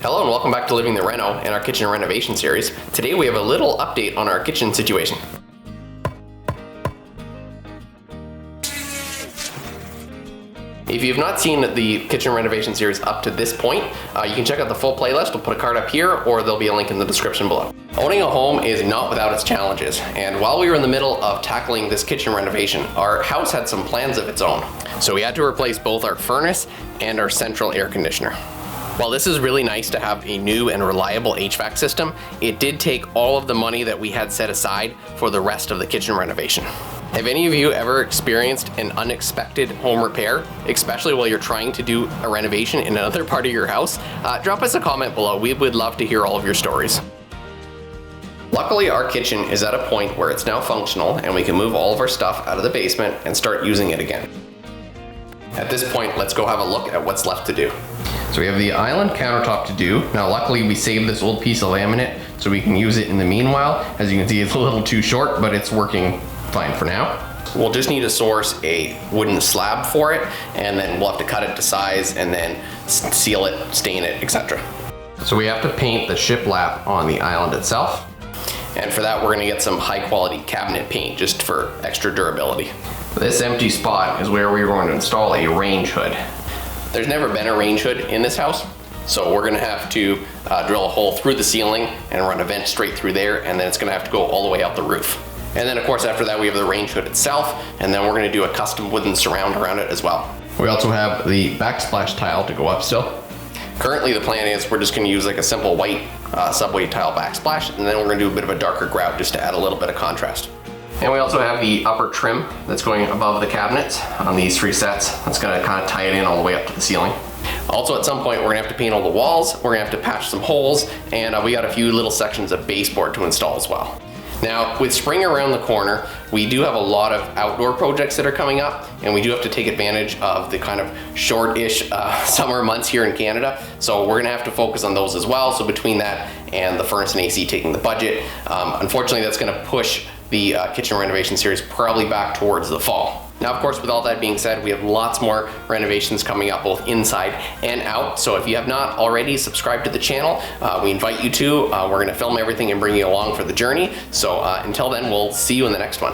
Hello and welcome back to Living the Reno and our Kitchen Renovation Series. Today we have a little update on our kitchen situation. If you have not seen the Kitchen Renovation Series up to this point, you can check out the full playlist. We'll put a card up here or there'll be a link in the description below. Owning a home is not without its challenges, and while we were in the middle of tackling this kitchen renovation, our house had some plans of its own. So we had to replace both our furnace and our central air conditioner. While this is really nice to have a new and reliable HVAC system, it did take all of the money that we had set aside for the rest of the kitchen renovation. Have any of you ever experienced an unexpected home repair, especially while you're trying to do a renovation in another part of your house? Drop us a comment below. We would love to hear all of your stories. Luckily, our kitchen is at a point where it's now functional and we can move all of our stuff out of the basement and start using it again. At this point, let's go have a look at what's left to do. So we have the island countertop to do. Now luckily we saved this old piece of laminate so we can use it in the meanwhile. As you can see, it's a little too short, but it's working fine for now. We'll just need to source a wooden slab for it, and then we'll have to cut it to size and then seal it, stain it, etc. So we have to paint the shiplap on the island itself. And for that, we're gonna get some high quality cabinet paint just for extra durability. This empty spot is where we're going to install a range hood. There's never been a range hood in this house, so we're gonna have to drill a hole through the ceiling and run a vent straight through there, and then it's gonna have to go all the way out the roof. And then of course after that we have the range hood itself, and then we're gonna do a custom wooden surround around it as well. We also have the backsplash tile to go up still. Currently the plan is we're just gonna use like a simple white subway tile backsplash, and then we're gonna do a bit of a darker grout just to add a little bit of contrast. And we also have the upper trim that's going above the cabinets on these three sets. That's gonna kind of tie it in all the way up to the ceiling. Also at some point we're gonna have to paint all the walls, we're gonna have to patch some holes, and we got a few little sections of baseboard to install as well. Now with spring around the corner, we do have a lot of outdoor projects that are coming up, and we do have to take advantage of the kind of short-ish summer months here in Canada. So we're gonna have to focus on those as well. So between that and the furnace and AC taking the budget, unfortunately that's gonna push the Kitchen Renovation Series probably back towards the fall. Now, of course, with all that being said, we have lots more renovations coming up both inside and out. So if you have not already subscribed to the channel, we invite you to. We're gonna film everything and bring you along for the journey. So until then, we'll see you in the next one.